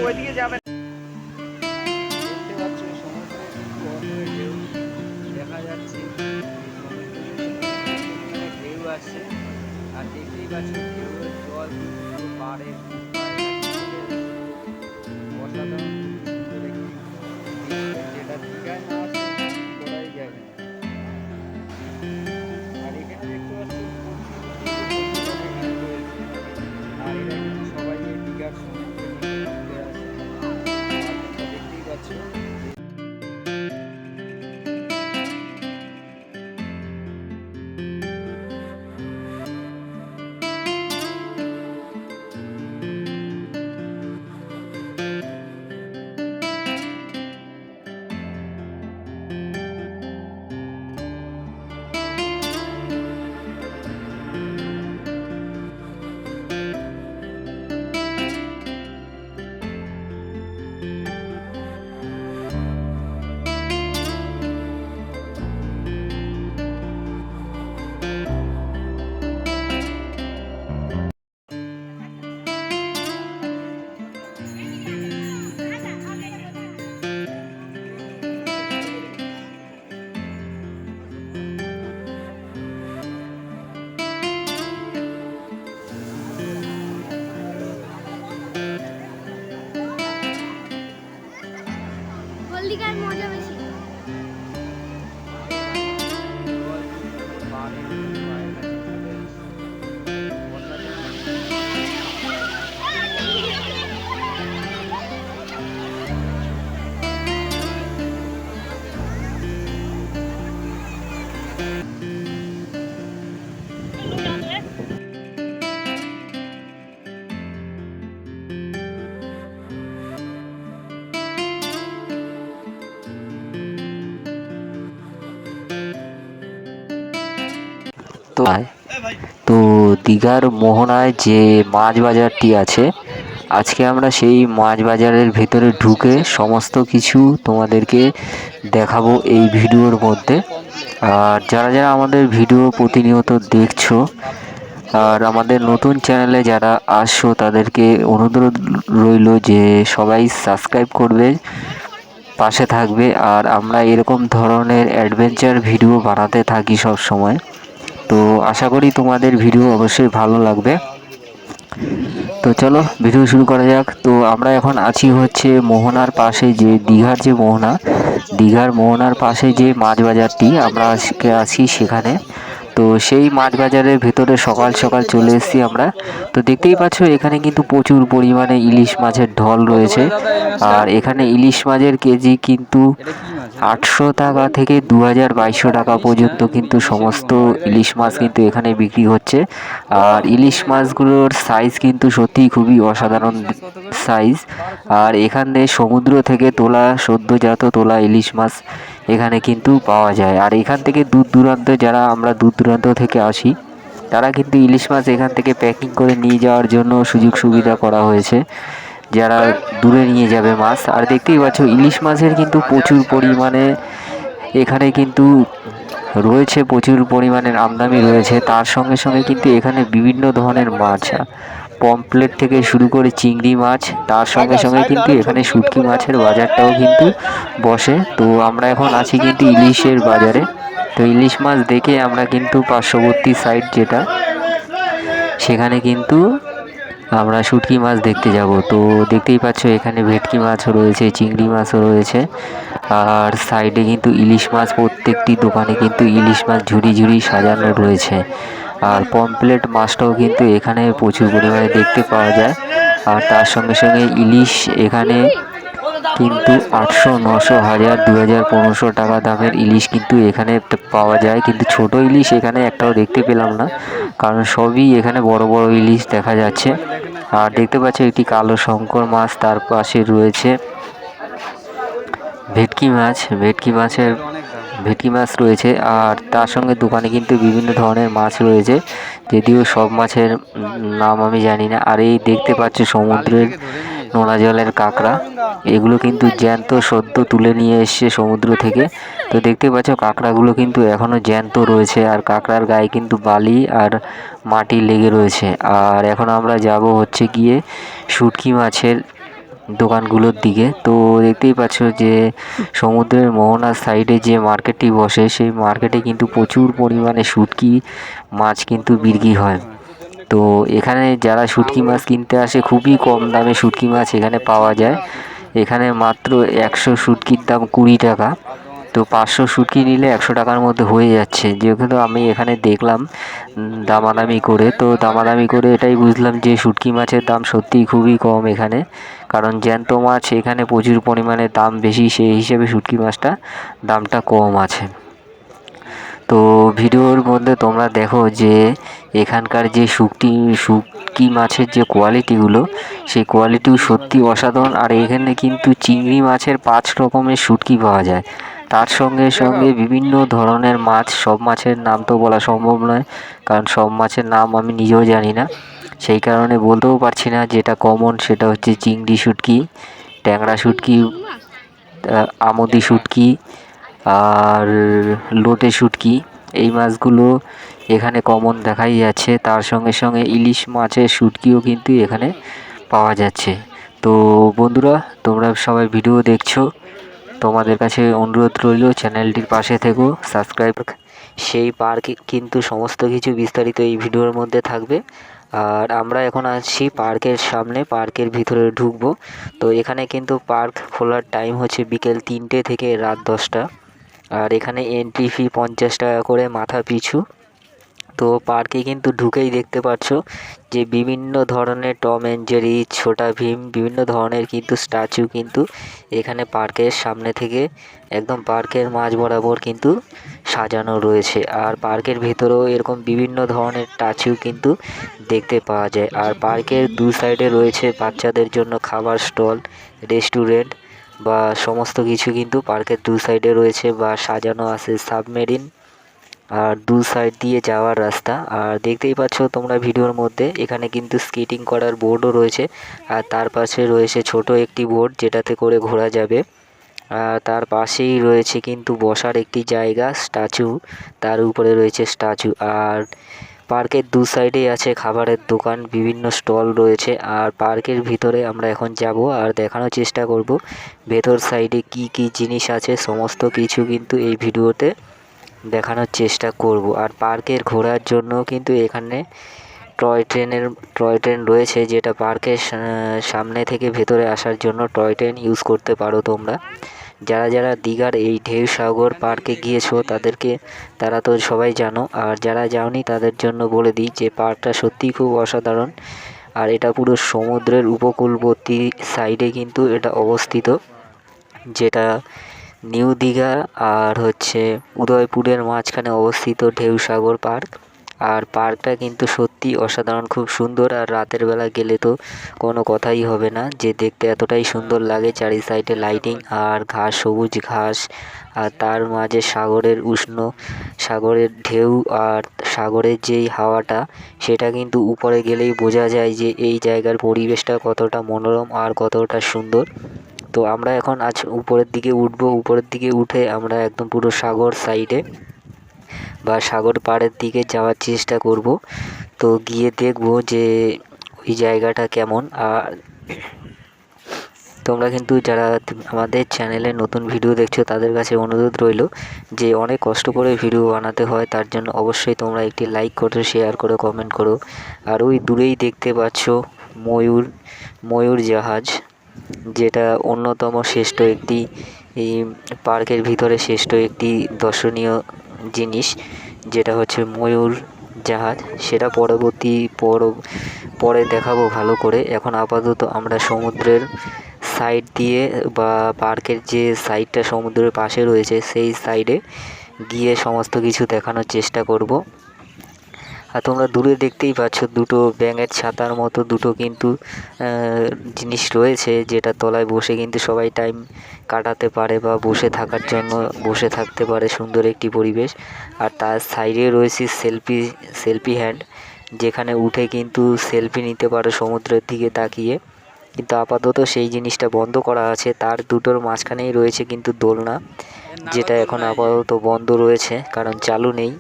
ওইদিকে যাবেন। দেখা যাচ্ছে ঢেউ আসছে আর দেখতেই পাচ্ছি ঢেউয়ের জল পাড়ে অসাধারণ সুন্দর একটি যেটা দীঘায় না আসে করাই যাবে না। আর এখানে দেখতে পাচ্ছি আর এরা কিন্তু সবাই এই দীঘার সমুদ্রে ঘুরতে আসে। দেখতেই পাচ্ছ হলদিঘার মজা বেশি। তো দীঘার মোহনায় যে মাছ বাজারটি আছে, আজকে আমরা সেই মাছ বাজারের ভেতরে ঢুকে সমস্ত কিছু তোমাদেরকে দেখাবো এই ভিডিওর মধ্যে। আর যারা যারা আমাদের ভিডিও প্রতিনিয়ত দেখছো আর আমাদের নতুন চ্যানেলে যারা আসছো তাদেরকে অনুরোধ রইল যে সবাই সাবস্ক্রাইব করবে, পাশে থাকবে। আর আমরা এরকম ধরনের অ্যাডভেঞ্চার ভিডিও বানাতে থাকি সব সময়। তো আশা করি তোমাদের ভিডিও অবশ্যই ভালো লাগবে। তো চলো ভিডিও শুরু করা যাক। তো আমরা এখন আছি হচ্ছে মোহনার পাশে, যে দীঘার যে মোহনা, দীঘার মোহনার পাশে যে মাছ বাজারটি, আমরা আজকে আছি সেখানে। তো সেই মাছ বাজারের ভেতরে সকাল সকাল চলে এসেছি আমরা। তো দেখতেই পাচ্ছ এখানে কিন্তু প্রচুর পরিমাণে ইলিশ মাছের ঢল রয়েছে। আর এখানে ইলিশ মাছের কেজি কিন্তু 800 টাকা থেকে 2200 টাকা পর্যন্ত কিন্তু সমস্ত ইলিশ মাছ কিন্তু এখানে বিক্রি হচ্ছে। আর ইলিশ মাছগুলোর সাইজ কিন্তু সত্যিই খুবই অসাধারণ সাইজ। আর এখানে সমুদ্র থেকে তোলা সদ্যজাত তোলা ইলিশ মাছ এখানে কিন্তু পাওয়া যায়। আর এখান থেকে দূর দূরান্ত যারা আমরা দূর দূরান্ত থেকে আসি তারা কিন্তু ইলিশ মাছ এখান থেকে প্যাকিং করে নিয়ে যাওয়ার জন্য সুযোগ সুবিধা করা হয়েছে, যারা দূরে নিয়ে যাবে মাছ। আর দেখতেই পাচ্ছ ইলিশ মাছের কিন্তু প্রচুর পরিমাণে এখানে কিন্তু রয়েছে, প্রচুর পরিমাণের আমদানি রয়েছে। তার সঙ্গে সঙ্গে কিন্তু এখানে বিভিন্ন ধরনের মাছ, পমফ্লেট থেকে শুরু করে চিংড়ি মাছ, তার সঙ্গে সঙ্গে কিন্তু এখানে শুটকি মাছের বাজারটাও কিন্তু বসে। তো আমরা এখন আছি কিন্তু ইলিশের বাজারে। তো ইলিশ মাছ দেখে আমরা কিন্তু পার্শ্ববর্তী সাইড যেটা, সেখানে কিন্তু আমরা শুটকি মাছ দেখতে যাব। তো দেখতেই পাচ্ছ এখানে ভেটকি মাছও রয়েছে, চিংড়ি মাছও রয়েছে। আর সাইডে কিন্তু ইলিশ মাছ, প্রত্যেকটি দোকানে কিন্তু ইলিশ মাছ ঝুড়ি ঝুড়ি সাজানো রয়েছে। আর পমফ্লেট মাছটাও কিন্তু এখানে প্রচুর পরিমাণে দেখতে পাওয়া যায়। আর তার সঙ্গে সঙ্গে ইলিশ এখানে কিন্তু 800, 900, 1000, 2000, 1500 টাকা দামের ইলিশ কিন্তু এখানে পাওয়া যায়। কিন্তু ছোট ইলিশ এখানে একটাও দেখতে পেলাম না, কারণ সবই এখানে বড় বড় ইলিশ দেখা যাচ্ছে। আর দেখতে পাচ্ছ একটি কালো শঙ্কর মাছ, তার পাশে রয়েছে ভেটকি মাছ। ভেটকি মাছের ভেটকি মাছ রয়েছে। আর তার সঙ্গে দোকানে কিন্তু বিভিন্ন ধরনের মাছ রয়েছে, যদিও সব মাছের নাম আমি জানি না। আর এই দেখতে পাচ্ছ সমুদ্রের নোনা জলের কাঁকড়া, এগুলো কিন্তু জ্যান্ত সদ্য তুলে নিয়ে এসছে সমুদ্র থেকে। তো দেখতে পাচ্ছ কাঁকড়াগুলো কিন্তু এখনও জ্যান্ত রয়েছে, আর কাঁকড়ার গায়ে কিন্তু বালি আর মাটি লেগে রয়েছে। আর এখন আমরা যাব হচ্ছে গিয়ে শুটকি মাছের দোকানগুলোর দিকে। তো দেখতেই পাচ্ছ যে সমুদ্রের মোহনার সাইডে যে মার্কেটটি বসে, সেই মার্কেটে কিন্তু প্রচুর পরিমাণে শুটকি মাছ কিন্তু বিক্রি হয়। তো এখানে যারা শুটকি মাছ কিনতে আসে, খুবই কম দামে শুটকি মাছ এখানে পাওয়া যায়। এখানে মাত্র 100 শুটকির দাম 20 টাকা। তো 500 শুটকি নিলে 100 টাকার মধ্যে হয়ে যাচ্ছে। যেহেতু আমি এখানে দেখলাম দামাদামি করে, তো দামাদামি করে এটাই বুঝলাম যে শুটকি মাছের দাম সত্যিই খুবই কম এখানে, কারণ জ্যান্ত মাছ এখানে প্রচুর পরিমাণে দাম বেশি, সেই হিসেবে শুটকি মাছটা দামটা কম আছে। তো ভিডিওর মধ্যে তোমরা দেখো যে এখানকার যে শুটকি মাছের যে কোয়ালিটিগুলো, সেই কোয়ালিটিও সত্যি অসাধারণ। আর এখানে কিন্তু চিংড়ি মাছের 5 রকমের শুটকি পাওয়া যায়, তার সঙ্গে সঙ্গে বিভিন্ন ধরনের মাছ। সব মাছের নাম তো বলা সম্ভব নয়, কারণ সব মাছের নাম আমি নিজেও জানি না, সেই কারণে বলতেও পারছি না। যেটা কমন সেটা হচ্ছে চিংড়ি শুটকি, ট্যাংরা শুটকি, আমোদি শুটকি আর লোটে শুটকি, এই মাছগুলো এখানে কমন দেখাই যাচ্ছে। তার সঙ্গে সঙ্গে ইলিশ মাছের শুটকিও কিন্তু এখানে পাওয়া যাচ্ছে। তো বন্ধুরা, তোমরা সবাই ভিডিও দেখছো, তোমাদের কাছে অনুরোধ রইল চ্যানেলটির পাশে থেকো, সাবস্ক্রাইব। সেই পার্ক কিন্তু সমস্ত কিছু বিস্তারিত এই ভিডিওর মধ্যে থাকবে। আর আমরা এখন আছি পার্কের সামনে, পার্কের ভিতরে ঢুকবো। তো এখানে কিন্তু পার্ক খোলার টাইম হচ্ছে বিকেল 3টে থেকে রাত 10টা। আর এখানে এন্ট্রি ফি 50 টাকা করে মাথা পিছু। তো পার্কে কিন্তু ঢুকেই দেখতে পাচ্ছ যে বিভিন্ন ধরনের Tom and Jerry, Chhota Bheem, বিভিন্ন ধরনের কিন্তু স্ট্যাচু কিন্তু এখানে পার্কের সামনে থেকে একদম পার্কের মাঝ বরাবর কিন্তু সাজানো রয়েছে। আর পার্কের ভেতরেও এরকম বিভিন্ন ধরনের স্ট্যাচু কিন্তু দেখতে পাওয়া যায়। আর পার্কের দু সাইডে রয়েছে বাচ্চাদের জন্য খাবার স্টল, রেস্টুরেন্ট বা সমস্ত কিছু কিন্তু পার্কের দু সাইডে রয়েছে বা সাজানো আছে সাবমেরিন আর দু সাইড দিয়ে যাওয়ার রাস্তা। আর দেখতেই পাচ্ছ তোমরা ভিডিওর মধ্যে এখানে কিন্তু স্কেটিং করার বোর্ডও রয়েছে, আর তার পাশে রয়েছে ছোট একটি বোর্ড যেটাতে করে ঘোরা যাবে। আর তার পাশেই রয়েছে কিন্তু বসার একটি জায়গা, স্ট্যাচু, তার উপরে রয়েছে স্ট্যাচু। আর পার্কের দু সাইডেই আছে খাবারের দোকান, বিভিন্ন স্টল রয়েছে। আর পার্কের ভিতরে আমরা এখন যাব আর দেখানোর চেষ্টা করব ভেতর সাইডে কি কি জিনিস আছে, সমস্ত কিছু কিন্তু এই ভিডিওতে দেখানোর চেষ্টা করব। আর পার্কের ঘোরার জন্য কিন্তু এখানে টয় ট্রেন রয়েছে, যেটা পার্কের সামনে থেকে ভেতরে আসার জন্য টয় ট্রেন ইউজ করতে পারো তোমরা। যারা যারা দীঘার এই ঢেউসাগর পার্কে গিয়েছো তারা তো সবাই জানো, আর যারা যাওনি তাদের জন্য বলে দিই যে পার্কটা সত্যিই খুব অসাধারণ। আর এটা পুরো সমুদ্রের উপকূলবর্তী সাইডে কিন্তু এটা অবস্থিত, যেটা নিউ দীঘা আর হচ্ছে উদয়পুরের মাঝখানে অবস্থিত ঢেউসাগর পার্ক। আর পার্কটা কিন্তু সত্যি অসাধারণ, খুব সুন্দর। আর রাতের বেলা গেলে তো কোনো কথাই হবে না, যে দেখতে এতটাই সুন্দর লাগে। চারি সাইডে লাইটিং আর ঘাস, সবুজ ঘাস, আর তার মাঝে সাগরের ঢেউ আর সাগরের যেই হাওয়াটা, সেটা কিন্তু উপরে গেলেই বোঝা যায় যে এই জায়গার পরিবেশটা কতটা মনোরম আর কতটা সুন্দর। তো আমরা এখন উপরের দিকে উঠবো, উপরের দিকে উঠে আমরা একদম পুরো সাগর সাইডে বা সাগর পাড়ের দিকে যাওয়ার চেষ্টা করব। তো গিয়ে দেখব যে ওই জায়গাটা কেমন। আর তোমরা কিন্তু যারা আমাদের চ্যানেলে নতুন ভিডিও দেখছো তাদের কাছে অনুরোধ রইল যে অনেক কষ্ট করে ভিডিও বানাতে হয়, তার জন্য অবশ্যই তোমরা একটি লাইক করো, শেয়ার করো, কমেন্ট করো। আর ওই দূরেই দেখতে পাচ্ছ ময়ূর জাহাজ, যেটা অন্যতম শ্রেষ্ঠ একটি এই পার্কের ভিতরে শ্রেষ্ঠ একটি দর্শনীয় জিনিস, যেটা হচ্ছে ময়ূর জাহাজ। সেটা পরে দেখাবো ভালো করে। এখন আপাতত আমরা সমুদ্রের সাইড দিয়ে বা পার্কের যে সাইডটা সমুদ্রের পাশে রয়েছে সেই সাইডে গিয়ে সমস্ত কিছু দেখানোর চেষ্টা করব। আর তোমরা দূরে দেখতেই পাচ্ছ দুটো ব্যাঙের ছাতার মতো দুটো কিন্তু জিনিস রয়েছে, যেটা তলায় বসে কিন্তু সবাই টাইম কাটাতে পারে বা বসে থাকার জন্য বসে থাকতে পারে, সুন্দর একটি পরিবেশ। আর তার সাইডে রয়েছে সেলফি হ্যান্ড, যেখানে উঠে কিন্তু সেলফি নিতে পারো সমুদ্রের দিকে তাকিয়ে। কিন্তু আপাতত সেই জিনিসটা বন্ধ করা আছে। তার দুটোর মাঝখানেই রয়েছে কিন্তু দোলনা, যেটা এখন আপাতত বন্ধ রয়েছে, কারণ চালু নেই।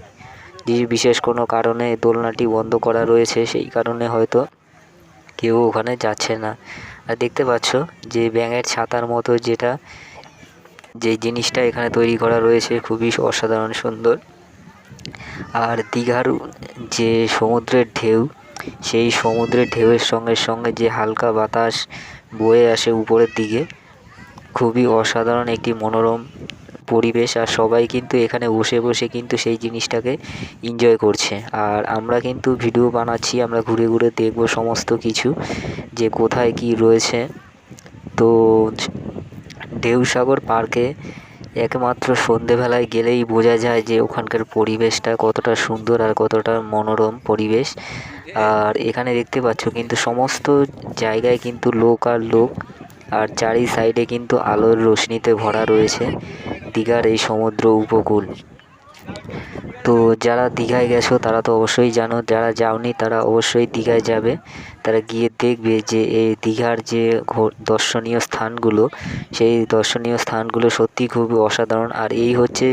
যে বিশেষ কোনো কারণে দোলনাটি বন্ধ করা রয়েছে, সেই কারণে হয়তো কেউ ওখানে যাচ্ছে না। আর দেখতে পাচ্ছ যে ব্যাঙের ছাতার মতো যে জিনিসটা এখানে তৈরি করা রয়েছে, খুবই অসাধারণ সুন্দর। আর দীঘার যে সমুদ্রের ঢেউ, সেই সমুদ্রের ঢেউয়ের সঙ্গে সঙ্গে যে হালকা বাতাস বয়ে আসে উপরের দিকে, খুবই অসাধারণ একটি মনোরম পরিবেশ। আর সবাই কিন্তু এখানে বসে বসে কিন্তু সেই জিনিসটাকে এনজয় করছে। আর আমরা কিন্তু ভিডিও বানাচ্ছি, আমরা ঘুরে ঘুরে দেখব সমস্ত কিছু, যে কোথায় কি রয়েছে। তো ঢেউসাগর পার্কে একমাত্র সন্ধেবেলায় গেলেই বোঝা যায় যে ওখানকার পরিবেশটা কতটা সুন্দর আর কতটা মনোরম পরিবেশ। আর এখানে দেখতে পাচ্ছ কিন্তু সমস্ত জায়গায় কিন্তু লোক আর লোক, আর চারি সাইডে কিন্তু আলোর রোশনিতে ভরা রয়েছে দীঘার এই সমুদ্র উপকূল। তো যারা দীঘায় গেছো তারা তো অবশ্যই জানো, যারা যাওনি তারা অবশ্যই দীঘায় যাবে। তারা গিয়ে দেখবে যে এই দীঘার যে দর্শনীয় স্থানগুলো, সেই দর্শনীয় স্থানগুলো সত্যি খুবই অসাধারণ। আর এই হচ্ছে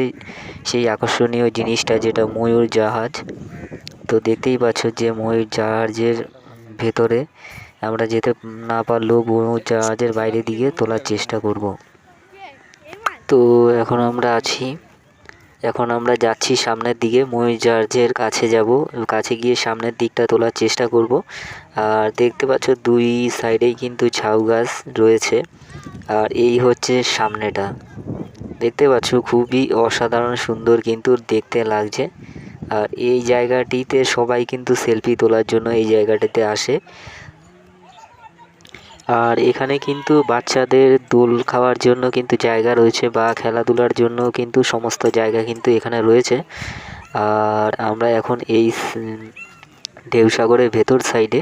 সেই আকর্ষণীয় জিনিসটা, যেটা ময়ূর জাহাজ। তো দেখতেই পাচ্ছ যে ময়ূর জাহাজের ভেতরে আমরা যেতে না পারলেও ময়ূর জাহাজের বাইরে দিকে তোলার চেষ্টা করব। তো এখন আমরা যাচ্ছি সামনের দিকে, ময়ূর জাহাজের কাছে যাব, কাছে গিয়ে সামনের দিকটা তোলার চেষ্টা করব। আর দেখতে পাচ্ছ দুই সাইডেই কিন্তু ঝাউ গাছ রয়েছে। আর এই হচ্ছে সামনেটা, দেখতে পাচ্ছ খুবই অসাধারণ সুন্দর কিন্তু দেখতে লাগছে। আর এই জায়গাটিতে সবাই কিন্তু সেলফি তোলার জন্য এই জায়গাটিতে আসে। আর এখানে কিন্তু বাচ্চাদের দোল খাওয়ার জন্য কিন্তু জায়গা রয়েছে, বা খেলাধুলার জন্য কিন্তু সমস্ত জায়গা কিন্তু এখানে রয়েছে। আর আমরা এখন এই ঢেউসাগরের ভেতর সাইডে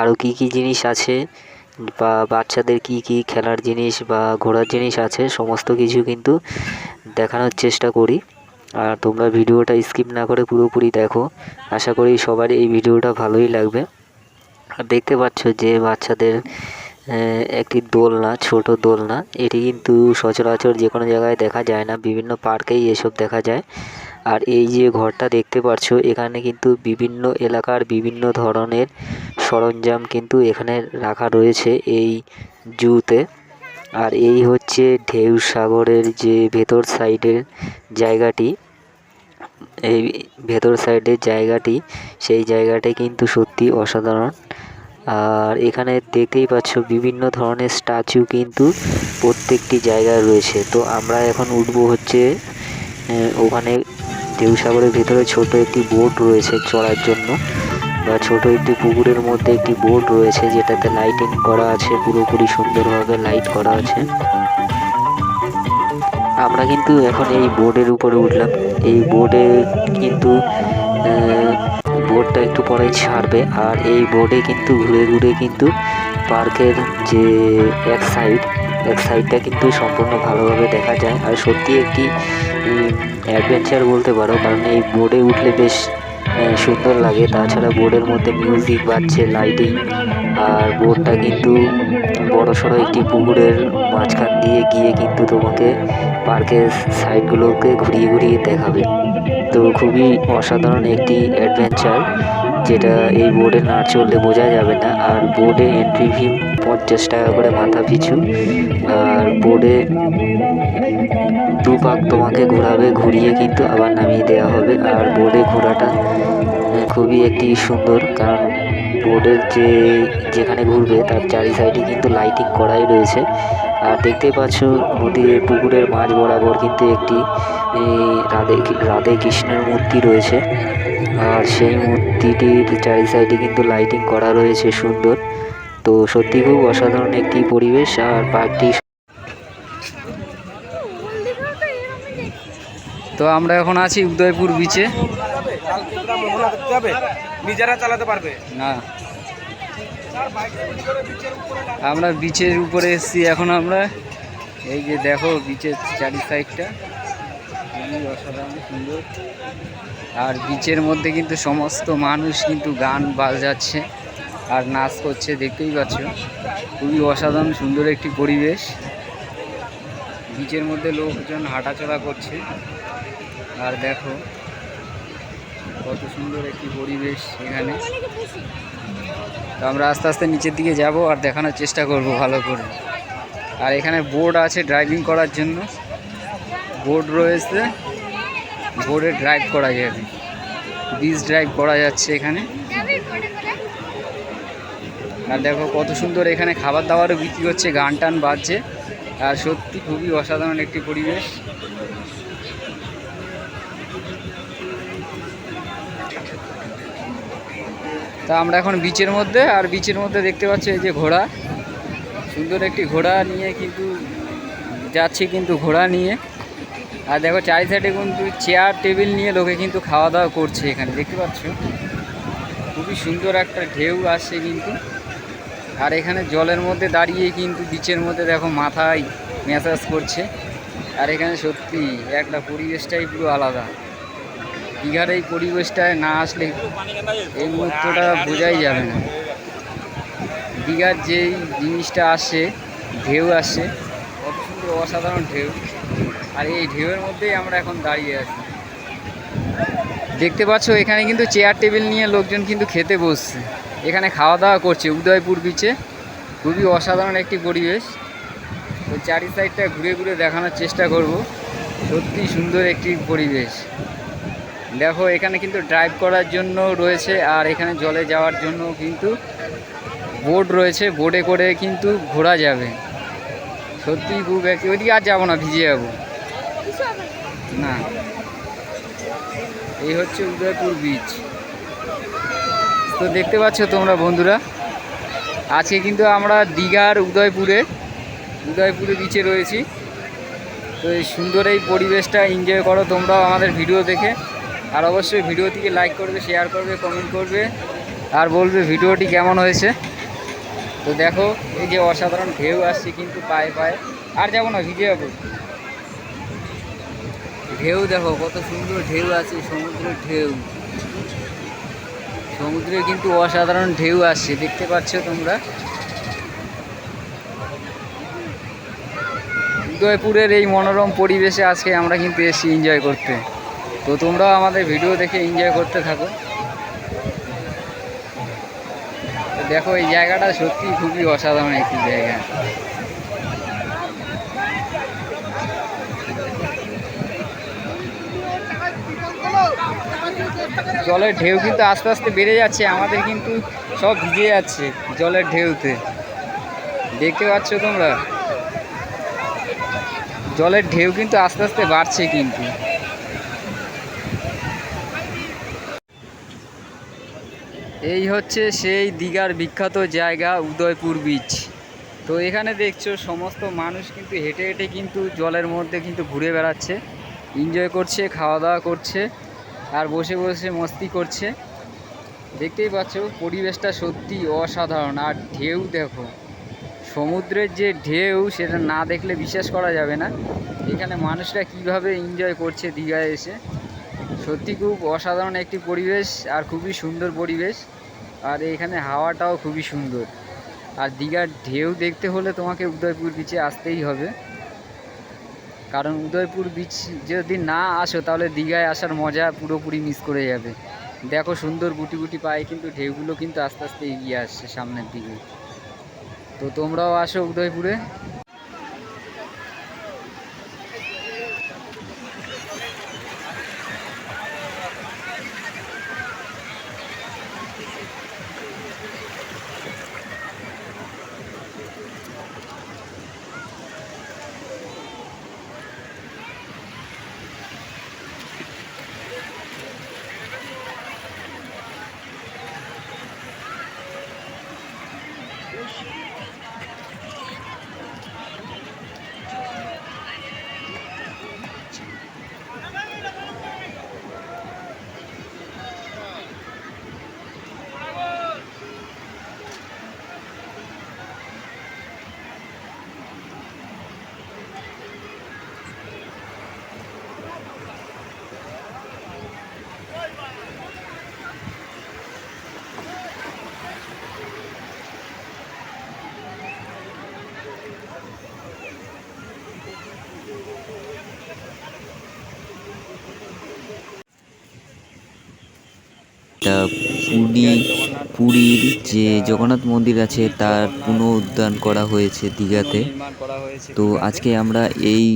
আরও কি কি জিনিস আছে, বা বাচ্চাদের কি কি খেলার জিনিস বা ঘোরার জিনিস আছে, সমস্ত কিছু কিন্তু দেখানোর চেষ্টা করি। আর তোমরা ভিডিওটা স্কিপ না করে পুরোপুরি দেখো, আশা করি সবার এই ভিডিওটা ভালোই লাগবে। আর দেখতে পাচ্ছ যে বাচ্চাদের একটি দোলনা, ছোট দোলনা, এটি কিন্তু সচরাচর যে কোনো জায়গায় দেখা যায় না, বিভিন্ন পার্কেই এসব দেখা যায়। আর এই যে ঘরটা দেখতে পাচ্ছ, এখানে কিন্তু বিভিন্ন এলাকার বিভিন্ন ধরনের সরঞ্জাম কিন্তু এখানে রাখা রয়েছে এই জুতে। আর এই হচ্ছে ঢেউসাগরের যে ভেতর সাইডের জায়গাটি, এই ভেতর সাইডের জায়গাটি, সেই জায়গাটি কিন্তু সত্যি অসাধারণ। আর এখানে দেখতেই পাচ্ছ বিভিন্ন ধরনের স্ট্যাচু কিন্তু প্রত্যেকটি জায়গায় রয়েছে। তো আমরা এখন উঠবো হচ্ছে ওখানে ঢেউসাগরের ভিতরে ছোট একটি বোট রয়েছে চড়ার জন্য, বা ছোট একটি পুকুরের মধ্যে একটি বোট রয়েছে, যেটাতে লাইটিং করা আছে, পুরোপুরি সুন্দরভাবে লাইট করা আছে। আমরা কিন্তু এখন এই বোর্ডের উপরে উঠলাম। এই বোর্ডে কিন্তু বোর্ডটা একটু পরে ছাড়বে। আর এই বোর্ডে কিন্তু ঘুরে ঘুরে কিন্তু পার্কের যে এক সাইডটা কিন্তু সম্পূর্ণ ভালোভাবে দেখা যায়। আর সত্যি একটি অ্যাডভেঞ্চার বলতে পারো, কারণ এই বোর্ডে উঠলে বেশ সুন্দর লাগে। তাছাড়া বোর্ডের মধ্যে মিউজিক বাজছে, লাইটিং, আর বোর্ডটা কিন্তু বড়সড় একটি পুকুরের মাঝখান দিয়ে গিয়ে কিন্তু তোমাকে পার্কের সাইডগুলোকে ঘুরিয়ে ঘুরিয়ে দেখাবে। তো খুবই অসাধারণ একটি অ্যাডভেঞ্চার, যেটা এই বোর্ডে না চললে বোঝা যাবে না। আর বোর্ডে এন্ট্রি ফি 50 টাকা করে মাথা পিছু। আর বোর্ডে দুপাক তোমাকে ঘোরাবে, ঘুরিয়ে কিন্তু আবার নামিয়ে দেওয়া হবে। আর বোর্ডে ঘোরাটা খুবই একটি সুন্দর, কারণ বোর্ডের যেখানে ঘুরবে তার চারি সাইডে কিন্তু লাইটিং করাই রয়েছে। আর দেখতেই পাচ্ছ পুকুরের মাঝ বরাবর কিন্তু একটি রাধে কৃষ্ণের মূর্তি রয়েছে। আর সেই মূর্তিটির চারি সাইডে কিন্তু লাইটিং করা রয়েছে সুন্দর। তো সত্যি খুব অসাধারণ একটি পরিবেশ। আর পার্কটি, তো আমরা এখন আছি উদয়পুর বিচে। নিজেরা চালাতে পারবে না। আমরা বিচের উপরে এসেছি এখন আমরা। এই যে দেখো বিচের চারি সাইডটা খুবই অসাধারণ সুন্দর। আর বিচের মধ্যে কিন্তু সমস্ত মানুষ কিন্তু গান বাজাচ্ছে আর নাচ করছে, দেখতেই পাচ্ছ। খুবই অসাধারণ সুন্দর একটি পরিবেশ। বিচের মধ্যে লোকজন হাঁটাচলা করছে আর দেখো কত সুন্দর একটি পরিবেশ এখানে। তো আমরা আস্তে আস্তে নিচের দিকে যাব আর দেখানোর চেষ্টা করব ভালো করে। আর এখানে বোর্ড আছে ড্রাইভিং করার জন্য, বোর্ড রয়েছে, বোর্ডে ড্রাইভ করা যাবে, বিচ ড্রাইভ করা যাচ্ছে এখানে। আর দেখো কত সুন্দর এখানে খাবার দাবারও বিক্রি হচ্ছে, গান টান বাজছে। আর সত্যি খুবই অসাধারণ একটি পরিবেশ। তা আমরা এখন বিচের মধ্যে, আর বিচের মধ্যে দেখতে পাচ্ছি এই যে ঘোড়া, সুন্দর একটি ঘোড়া নিয়ে কিন্তু যাচ্ছি, কিন্তু ঘোড়া নিয়ে। আর দেখো চারি সাইডে কিন্তু চেয়ার টেবিল নিয়ে লোকে কিন্তু খাওয়া দাওয়া করছে এখানে, দেখতে পাচ্ছ। খুবই সুন্দর একটা ঢেউ আসছে কিন্তু। আর এখানে জলের মধ্যে দাঁড়িয়ে কিন্তু বিচের মধ্যে দেখো মাথায় ম্যাসাজ করছে। আর এখানে সত্যি একটা পরিবেশটাই পুরো আলাদা। দীঘার এই পরিবেশটায় না আসলে এই মুহূর্তটা বোঝাই যাবে না। দীঘার যেই জিনিসটা আসে, ঢেউ আসে, কত সুন্দর অসাধারণ ঢেউ। আর এই ঢেউয়ের মধ্যেই আমরা এখন দাঁড়িয়ে আছি, দেখতে পাচ্ছ। এখানে কিন্তু চেয়ার টেবিল নিয়ে লোকজন কিন্তু খেতে বসছে, এখানে খাওয়া দাওয়া করছে উদয়পুর বিচে। খুবই অসাধারণ একটি পরিবেশ। তো চারি সাইডটা ঘুরে ঘুরে দেখানোর চেষ্টা করব। সত্যি সুন্দর একটি পরিবেশ। দেখো এখানে কিন্তু ড্রাইভ করার জন্য রয়েছে, আর এখানে জলে যাওয়ার জন্য কিন্তু বোট রয়েছে, বোটে করে কিন্তু ঘোরা যাবে। সত্যি খুব একটি, ওইদিকে আর যাবো না, ভিজে যাবো না। এই হচ্ছে উদয়পুর বিচ। তো দেখতে পাচ্ছ তোমরা বন্ধুরা, আজকে কিন্তু আমরা দীঘার উদয়পুরে বিচে রয়েছি। তো এই সুন্দর এই পরিবেশটা এনজয় করো তোমরাও আমাদের ভিডিও দেখে। আর অবশ্যই ভিডিওটিকে লাইক করবে, শেয়ার করবে, কমেন্ট করবে, আর বলবে ভিডিওটি কেমন হয়েছে। তো দেখো এই যে অসাধারণ ঢেউ আসছে কিন্তু পায়ে পায়ে, আর যাবো না, ভিজে যাবো। ঢেউ দেখো কত সুন্দর ঢেউ আছে, সমুদ্রের ঢেউ। সমুদ্রে কিন্তু অসাধারণ ঢেউ আসছে, দেখতে পাচ্ছ তোমরা। উদয়পুরের এই মনোরম পরিবেশে আজকে আমরা কিন্তু এসেছি এনজয় করতে। তো তোমরাও আমাদের ভিডিও দেখে এনজয় করতে থাকো। দেখো এই জায়গাটা সত্যি খুবই অসাধারণ একটি জায়গা। জলের ঢেউ কিন্তু আস্তে আস্তে বেড়ে যাচ্ছে, আমাদের কিন্তু সব ভিজে যাচ্ছে জলের ঢেউতে, দেখতে পাচ্ছ তোমরা। জলের ঢেউ কিন্তু আস্তে আস্তে বাড়ছে কিন্তু। এই হচ্ছে সেই দীঘার বিখ্যাত জায়গা উদয়পুর বিচ। তো এখানে দেখছো সমস্ত মানুষ কিন্তু হেঁটে হেঁটে কিন্তু জলের মধ্যে কিন্তু ঘুরে বেড়াচ্ছে, এনজয় করছে, খাওয়া দাওয়া করছে, আর বসে বসে মস্তি করছে। দেখতেই পাচ্ছ পরিবেশটা সত্যি অসাধারণ। আর ঢেউ দেখো, সমুদ্রের যে ঢেউ সেটা না দেখলে বিশ্বাস করা যাবে না এখানে মানুষরা কিভাবে এনজয় করছে দীঘায় এসে। সত্যি খুব অসাধারণ একটি পরিবেশ আর খুবই সুন্দর পরিবেশ। আর এখানে হাওয়াটাও খুবই সুন্দর। আর দীঘার ঢেউ দেখতে হলে তোমাকে উদয়পুর বিচে আসতেই হবে, কারণ উদয়পুর বিচ যদি না আসো তাহলে দীঘায় আসার মজা পুরোপুরি মিস করে যাবে। দেখো সুন্দর গুটি গুটি পায়ে কিন্তু ঢেউগুলো কিন্তু আস্তে আস্তে এগিয়ে আসছে সামনের দিকে। তো তোমরাও আসো উদয়পুরে। পুরীর যে জগন্নাথ মন্দির আছে তার পুনরুদ্ধার করা হয়েছে দীঘাতে। নির্মাণ করা হয়েছে তো দীঘাতে। আজকে আমরা এই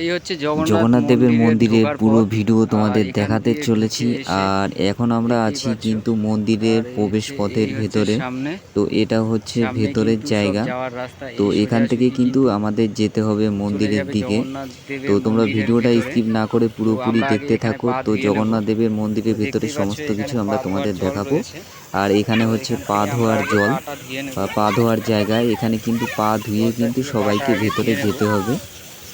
এই হচ্ছে জগন্নাথ দেবের মন্দিরের ঢোকার পুরো পথ। ভিডিও আর তোমাদের এখান দেখাতে দিয়ে চলেছি। ঢুকে এসে আর এখন আমরা দেখতেই আছি পাচ্ছ। কিন্তু মন্দিরের আর এই প্রবেশ হচ্ছে- পথের এই হচ্ছে ভেতরে। সামনে তো এটা হচ্ছে সামনে ভেতরের কিন্তু সব জায়গা। যাওয়ার রাস্তা। তো এই এখান থেকে সোজাসুজি কিন্তু আমাদের যেতে হবে চলে মন্দিরের যাবে দিকে। জগন্নাথ তো দেবের তোমরা মন্দিরের ভিডিওটা ভেতরে। স্কিপ না করে তো পুরোপুরি আমরা আগে দেখতে এখানে থাকো। পা তো ধুয়ে নেব। জগন্নাথ দেবের তো মন্দিরের ভেতরে দেখতেই পাচ্ছ সমস্ত এখানে কিছু পা আমরা ধোয়ার তোমাদের জল দেখাবো। রয়েছে। আর এখানে তো হচ্ছে এখান পা থেকে আমরা ধোয়ার আগে জল পাটা ধুয়ে নেব। বা পা ধোয়ার জায়গায়। এখানে কিন্তু পা ধুয়ে জলটা কিন্তু দিয়ে পাটা সবাইকে আগে ভেতরে ধুয়ে নেব। যেতে হবে।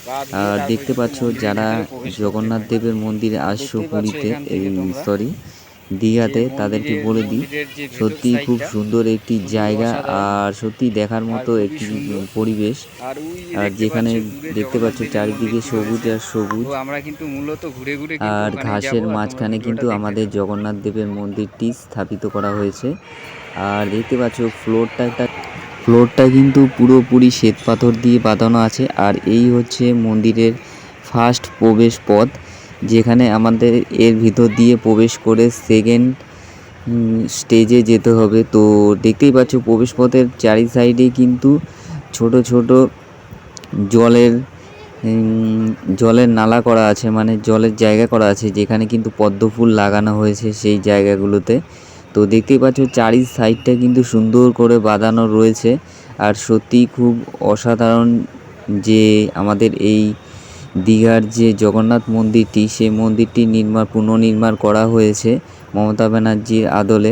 পা ধুয়ে আর তারপর দেখতে কিন্তু পাচ্ছ মন্দিরের যারা ভিতরে প্রবেশ করতে জগন্নাথ হয়। দেবের মন্দিরে আসছো দেখতেই পাচ্ছ পুরীতে, এখান থেকে তোমরা সরি যে দীঘাতে, তাদেরকে বলে দিই মন্দিরের যে ভেতর সত্যি খুব সাইডটা সুন্দর একটি খুবই জায়গা অসাধারণ আর সত্যি দেখার আর মতো খুবই একটি সুন্দর। পরিবেশ। আর ওই যে আর দেখতে যেখানে পাচ্ছ দূরে দেখতে জগন্নাথ পাচ্ছ দেবের চারিদিকে মন্দিরটি সবুজ রয়েছে। আর সবুজ। তো আমরা কিন্তু মূলত ঘুরে ঘুরে কিন্তু আর ওখানেই যাব। ঘাসের আর তোমরা মাঝখানে ভিডিওটা কিন্তু দেখতে আমাদের থাকো। জগন্নাথ দেবের মন্দিরটি স্থাপিত করা হয়েছে। আর দেখতে পাচ্ছ ফ্লোরটা কিন্তু পুরোপুরি শ্বেত পাথর দিয়ে বাঁধানো আছে। আর এই হচ্ছে মন্দিরের ফার্স্ট প্রবেশ পথ, যেখানে আমাদের এর ভিতর দিয়ে প্রবেশ করে সেকেন্ড স্টেজে যেতে হবে। তো দেখতেই পাচ্ছ প্রবেশ পথের চারি সাইডে কিন্তু ছোট ছোট জলের জলের নালা করা আছে, মানে জলের জায়গা করা আছে, যেখানে কিন্তু পদ্ম ফুল লাগানো হয়েছে সেই জায়গাগুলোতে। তো দেখতেই পাচ্ছ চারি সাইডটা কিন্তু সুন্দর করে বাঁধানো রয়েছে। আর সত্যি খুব অসাধারণ যে আমাদের এই দীঘার যে জগন্নাথ মন্দিরটি, সেই মন্দিরটি পুনর্নির্মাণ করা হয়েছে মমতা ব্যানার্জির আদলে।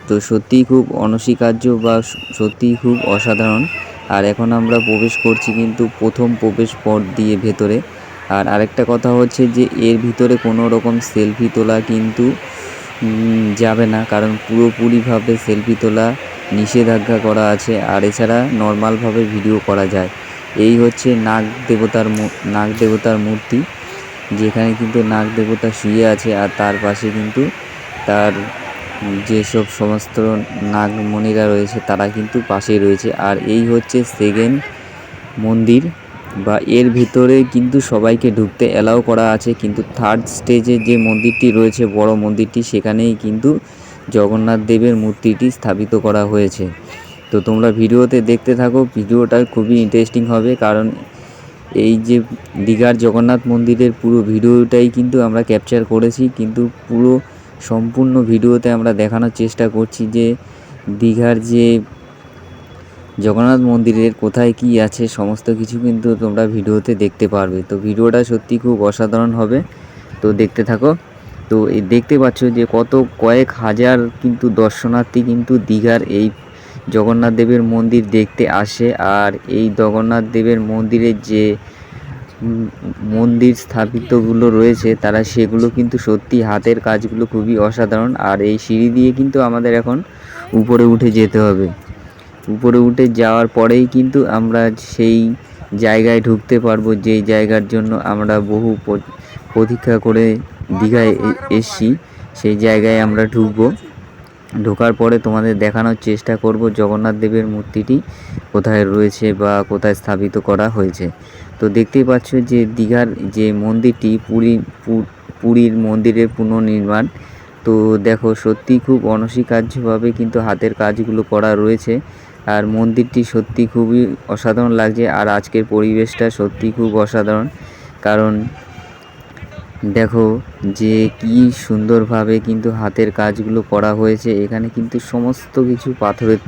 তো সত্যিই খুব অনস্বীকার্য বা সত্যিই খুব অসাধারণ। আর এখন আমরা প্রবেশ করছি কিন্তু প্রথম প্রবেশ পথ দিয়ে ভেতরে। আর আরেকটা কথা হচ্ছে যে এর ভিতরে কোনো রকম সেলফি তোলা কিন্তু যাবে না, কারণ পুরোপুরিভাবে সেলফি তোলা নিষেধাজ্ঞা করা আছে। আর এছাড়া নর্মালভাবে ভিডিও করা যায়। এই হচ্ছে নাগ দেবতার মূর্তি, যেখানে কিন্তু নাগ দেবতা শুয়ে আছে। আর তার পাশে কিন্তু তার যেসব সমস্ত নাগমণিরা রয়েছে তারা কিন্তু পাশেই রয়েছে। আর এই হচ্ছে সেকেন্ড মন্দির, বা এর ভিতরে কিন্তু সবাইকে ঢুকতে অ্যালাউ করা আছে। কিন্তু থার্ড স্টেজে যে মন্দিরটি রয়েছে, বড় মন্দিরটি, সেখানেই কিন্তু জগন্নাথ দেবের মূর্তিটি স্থাপিত করা হয়েছে। তো তোমরা ভিডিওতে দেখতে থাকো, ভিডিওটা খুবই ইন্টারেস্টিং হবে। কারণ এই যে দীঘার জগন্নাথ মন্দিরের পুরো ভিডিওটাই কিন্তু আমরা ক্যাপচার করেছি, কিন্তু পুরো সম্পূর্ণ ভিডিওতে আমরা দেখানোর চেষ্টা করছি যে দীঘার যে জগন্নাথ মন্দিরের কোথায় কি আছে সমস্ত কিছু কিন্তু তোমরা ভিডিওতে দেখতে পারবে। তো ভিডিওটা সত্যি খুব অসাধারণ হবে, তো দেখতে থাকো। তো এই দেখতে পাচ্ছ যে কয়েক হাজার কিন্তু দর্শনার্থী কিন্তু দীঘার এই জগন্নাথ দেবের মন্দির দেখতে আসে। আর এই জগন্নাথ দেবের মন্দিরের যে মন্দির স্থাপিতগুলো রয়েছে তারা সেগুলো কিন্তু সত্যি হাতের কাজগুলো খুবই অসাধারণ। আর এই সিঁড়ি দিয়ে কিন্তু আমাদের এখন উপরে উঠে যেতে হবে। উপরে উঠে যাওয়ার পরেই কিন্তু আমরা সেই জায়গায় ঢুকতে পারবো, যেই জায়গার জন্য আমরা বহু প্রতীক্ষা করে দীঘায় এসছি। সেই জায়গায় আমরা ঢুকবো। ঢোকার পরে তোমাদের দেখানোর চেষ্টা করব জগন্নাথ দেবের মূর্তিটি কোথায় রয়েছে বা কোথায় স্থাপিত করা হয়েছে। তো দেখতেই পাচ্ছ যে দীঘার যে মন্দিরটি পুরীর মন্দিরের পুনর্নির্মাণ। তো দেখো সত্যি খুব অনস্বীকার্যভাবে কিন্তু হাতের কাজগুলো করা রয়েছে। আর মন্দিরটি সত্যি খুবই অসাধারণ লাগছে। আর আজকের পরিবেশটা সত্যি খুব অসাধারণ, কারণ দেখো যে কি সুন্দরভাবে কিন্তু হাতের কাজগুলো করা হয়েছে। এখানে কিন্তু সমস্ত কিছু পাথরের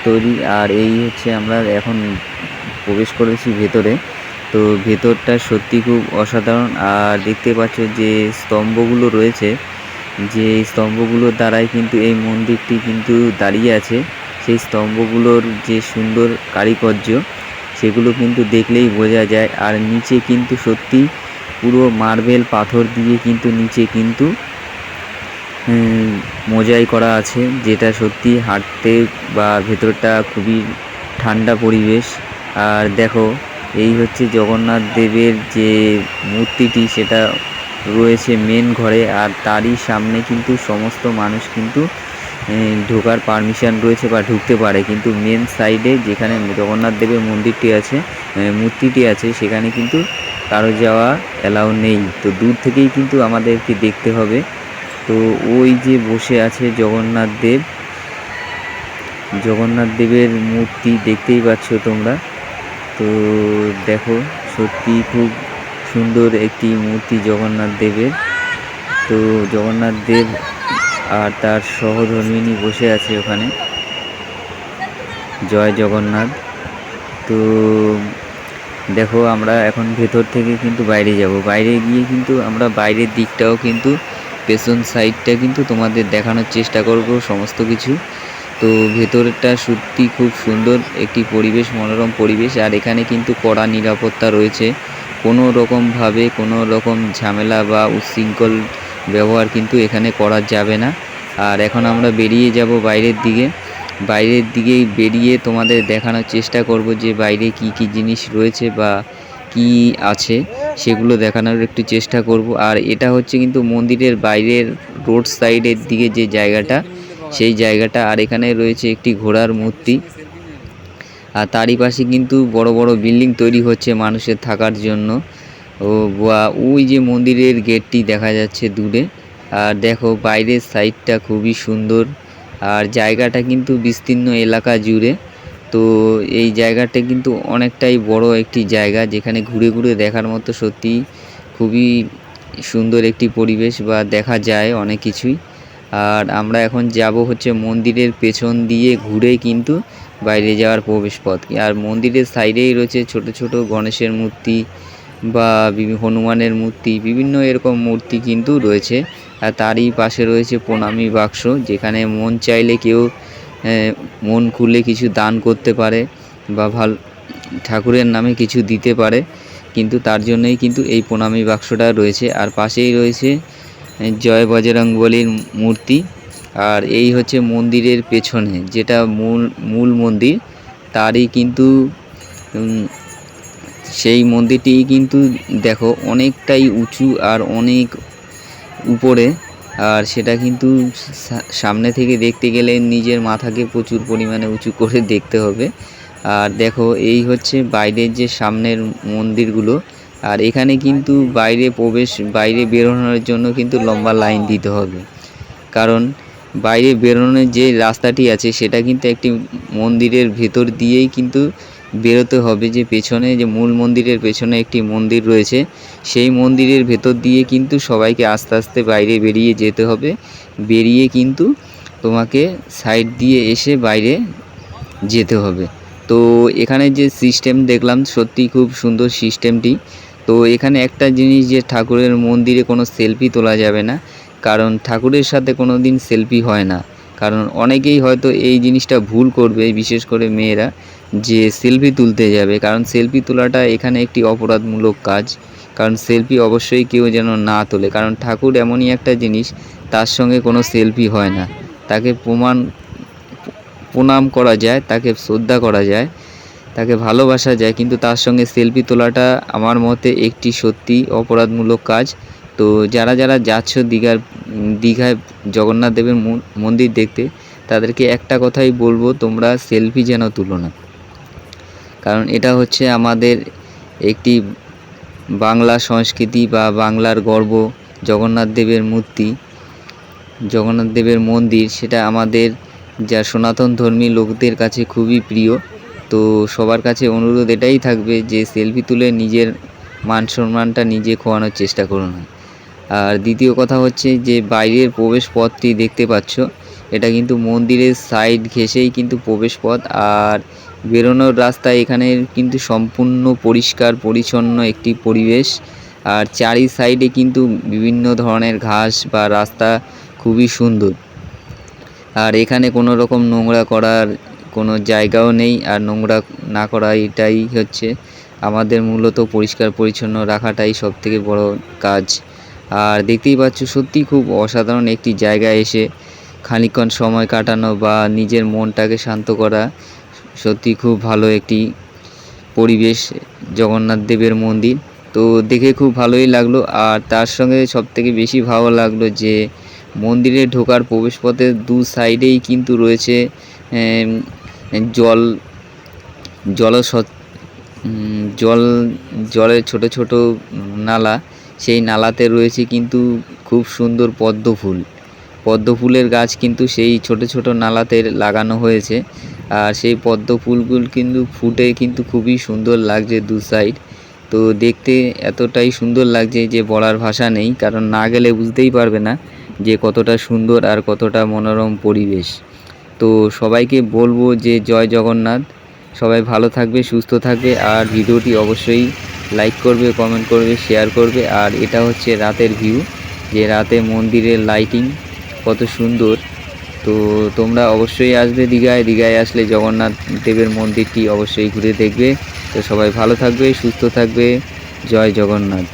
তৈরি, আর এই হচ্ছে আমরা এখন প্রবেশ করেছি ভেতরে। তো ভেতরটা সত্যি খুব অসাধারণ। আর দেখতে পাচ্ছ যে স্তম্ভগুলো রয়েছে, যে স্তম্ভগুলোর দ্বারাই কিন্তু এই মন্দিরটি কিন্তু দাঁড়িয়ে আছে। সেই স্তম্ভগুলোর যে সুন্দর কারুকার্য সেগুলো কিন্তু দেখলেই বোঝা যায়। আর নিচে কিন্তু সত্যি পুরো মার্বেল পাথর দিয়ে কিন্তু নিচে কিন্তু মোজাই করা আছে, যেটা সত্যি হাঁটতে বা ভেতরটা খুবই ঠান্ডা পরিবেশ। আর দেখো এই হচ্ছে জগন্নাথ দেবের যে মূর্তিটি, সেটা রয়েছে মেন ঘরে। আর তারই সামনে কিন্তু সমস্ত মানুষ কিন্তু ঢোকার পারমিশন রয়েছে বা ঢুকতে পারে। কিন্তু মেন সাইডে যেখানে জগন্নাথ দেবের মূর্তিটি আছে সেখানে কিন্তু কারো যাওয়া অ্যালাউ নেই। তো দূর থেকেই কিন্তু আমাদেরকে দেখতে হবে তো ওই যে বসে আছে জগন্নাথ দেবের মূর্তি দেখতেই পাচ্ছ তোমরা। তো দেখো সত্যি খুব সুন্দর একটি মূর্তি জগন্নাথ দেবের। তো জগন্নাথ দেব আর তার সহধর্মিণী বসে আছে ওখানে। জয় জগন্নাথ। তো দেখো আমরা এখন ভেতর থেকে কিন্তু বাইরে যাব, বাইরে গিয়ে কিন্তু আমরা বাইরের দিকটাও কিন্তু পেছন সাইডটা কিন্তু তোমাদের দেখানোর চেষ্টা করব সমস্ত কিছু। তো ভেতরটা সত্যি খুব সুন্দর একটি পরিবেশ, মনোরম পরিবেশ। আর এখানে কিন্তু কড়া নিরাপত্তা রয়েছে, কোনো রকম ঝামেলা বা উচ্ছৃঙ্খল ব্যবহার কিন্তু এখানে করা যাবে না। আর এখন আমরা বেরিয়ে যাব বাইরের দিকে বেরিয়ে তোমাদের দেখানোর চেষ্টা করব যে বাইরে কি কি জিনিস রয়েছে বা কি আছে সেগুলো দেখানোর একটু চেষ্টা করব। আর এটা হচ্ছে কিন্তু মন্দিরের বাইরের রোড সাইডের দিকে যে জায়গাটা, সেই জায়গাটা। আর এখানে রয়েছে একটি ঘোড়ার মূর্তি। আর তারই পাশে কিন্তু বড় বড় বিল্ডিং তৈরি হচ্ছে মানুষের থাকার জন্য। ওই যে মন্দিরের গেটটি দেখা যাচ্ছে দূরে। আর দেখো বাইরের সাইডটা খুবই সুন্দর, আর জায়গাটা কিন্তু বিস্তীর্ণ এলাকা জুড়ে। তো এই জায়গাটা কিন্তু অনেকটাই বড় একটি জায়গা, যেখানে ঘুরে ঘুরে দেখার মতো সত্যি খুবই সুন্দর একটি পরিবেশ বা দেখা যায় অনেক কিছুই। আর আমরা এখন যাব হচ্ছে মন্দিরের পেছন দিয়ে ঘুরে কিন্তু বাইরে যাওয়ার প্রবেশ পথ। আর মন্দিরের সাইডেই রয়েছে ছোট ছোট গণেশের মূর্তি বা হনুমানের মূর্তি, বিভিন্ন এরকম মূর্তি কিন্তু রয়েছে। আর তারই পাশে রয়েছে প্রণামী বাক্স, যেখানে মন চাইলে কেউ মন খুলে কিছু দান করতে পারে বা ঠাকুরের নামে কিছু দিতে পারে, কিন্তু তার জন্যই কিন্তু এই প্রণামী বাক্সটা রয়েছে। আর পাশেই রয়েছে জয় বজরংবলীর মূর্তি। আর এই হচ্ছে মন্দিরের পেছনে যেটা মূল মন্দির, তারই কিন্তু সেই মন্দিরটি কিন্তু দেখো অনেকটাই উঁচু আর অনেক উপরে। আর সেটা কিন্তু সামনে থেকে দেখতে গেলে নিজের মাথাকে প্রচুর পরিমাণে উঁচু করে দেখতে হবে। আর দেখো এই হচ্ছে বাইরের যে সামনের মন্দিরগুলো। আর এখানে কিন্তু বাইরে বেরোনোর জন্য কিন্তু লম্বা লাইন দিতে হবে, কারণ বাইরে বেরোনোর যে রাস্তাটি আছে সেটা কিন্তু একটি মন্দিরের ভেতর দিয়েই কিন্তু বেরোতে হবে। যে পেছনে যে মূল মন্দিরের পেছনে একটি মন্দির রয়েছে, সেই মন্দিরের ভেতর দিয়ে কিন্তু সবাইকে আস্তে আস্তে বাইরে বেরিয়ে যেতে হবে। বেরিয়ে কিন্তু তোমাকে সাইড দিয়ে এসে বাইরে যেতে হবে। তো এখানে যে সিস্টেম দেখলাম সত্যি খুব সুন্দর সিস্টেমটি। তো এখানে একটা জিনিস, যে ঠাকুরের মন্দিরে কোনো সেলফি তোলা যাবে না, কারণ ঠাকুরের সাথে কোনো দিন সেলফি হয় না। কারণ অনেকেই হয়তো এই জিনিসটা ভুল করবে, বিশেষ করে মেয়েরা, যে সেলফি তুলতে যাবে। কারণ সেলফি তোলাটা এখানে একটি অপরাধমূলক কাজ। কারণ সেলফি অবশ্যই কেউ যেন না তোলে, কারণ ঠাকুর এমনই একটা জিনিস, তার সঙ্গে কোনো সেলফি হয় না। তাকে প্রণাম করা যায়, তাকে শ্রদ্ধা করা যায়, তাকে ভালোবাসা যায়, কিন্তু তার সঙ্গে সেলফি তোলাটা আমার মতে একটি সত্যি অপরাধমূলক কাজ। তো যারা যাচ্ছ দীঘায় জগন্নাথ দেবের মন্দির দেখতে, তাদেরকে একটা কথাই বলবো, তোমরা সেলফি যেন তুলো না। কারণ এটা হচ্ছে আমাদের একটি বাংলা সংস্কৃতি বা বাংলার গর্ব। জগন্নাথ দেবের মূর্তি, জগন্নাথ দেবের মন্দির, সেটা আমাদের যা সনাতন ধর্মী লোকদের কাছে খুবই প্রিয়। তো সবার কাছে অনুরোধ এটাই থাকবে যে সেলফি তুলে নিজের মান সম্মানটা নিজে খোয়ানোর চেষ্টা করুন। আর দ্বিতীয় কথা হচ্ছে যে বাইরের প্রবেশ পথটি দেখতে পাচ্ছ, এটা কিন্তু মন্দিরের সাইড ঘেঁষেই কিন্তু প্রবেশ পথ। আর বেরোনোর রাস্তা এখানে কিন্তু সম্পূর্ণ পরিষ্কার পরিচ্ছন্ন একটি পরিবেশ। আর চারি সাইডে কিন্তু বিভিন্ন ধরনের ঘাস বা রাস্তা খুবই সুন্দর। আর এখানে কোনো রকম নোংরা করার কোনো জায়গাও নেই। আর নোংরা না করা, এটাই হচ্ছে আমাদের মূলত পরিষ্কার পরিচ্ছন্ন রাখাটাই সবথেকে বড় কাজ। আর দেখতেই পাচ্ছ সত্যি খুব অসাধারণ একটি জায়গায় এসে খানিকক্ষণ সময় কাটানো বা নিজের মনটাকে শান্ত করা সত্যি খুব ভালো একটি পরিবেশ জগন্নাথ দেবের মন্দির। তো দেখে খুব ভালোই লাগলো। আর তার সঙ্গে সবথেকে বেশি ভালো লাগলো যে মন্দিরে ঢোকার প্রবেশপথের দু সাইডেই কিন্তু রয়েছে জলের ছোট ছোট নালা। সেই নালাতে রয়েছে কিন্তু খুব সুন্দর পদ্ম ফুল। পদ্ম ফুলের গাছ কিন্তু সেই ছোট ছোট নালাতে লাগানো হয়েছে। আর সেই পদ্ম ফুলগুলো কিন্তু ফুটে কিন্তু খুবই সুন্দর লাগছে দু সাইড। তো দেখতে এতটাই সুন্দর লাগছে যে বলার ভাষা নেই, কারণ না গেলে বুঝতেই পারবে না যে কতটা সুন্দর আর কতটা মনোরম পরিবেশ। তো সবাইকে বলবো যে জয় জগন্নাথ, সবাই ভালো থাকবে, সুস্থ থাকবে, আর ভিডিওটি অবশ্যই লাইক করবে, কমেন্ট করবে, শেয়ার করবে। আর এটা হচ্ছে রাতের ভিউ, যে রাতে মন্দিরের লাইটিং কত সুন্দর। তো তোমরা অবশ্যই আসবে দীঘায়, দীঘায় আসলে জগন্নাথ দেবের মন্দিরটি অবশ্যই ঘুরে দেখবে। তো সবাই ভালো থাকবে, সুস্থ থাকবে, জয় জগন্নাথ।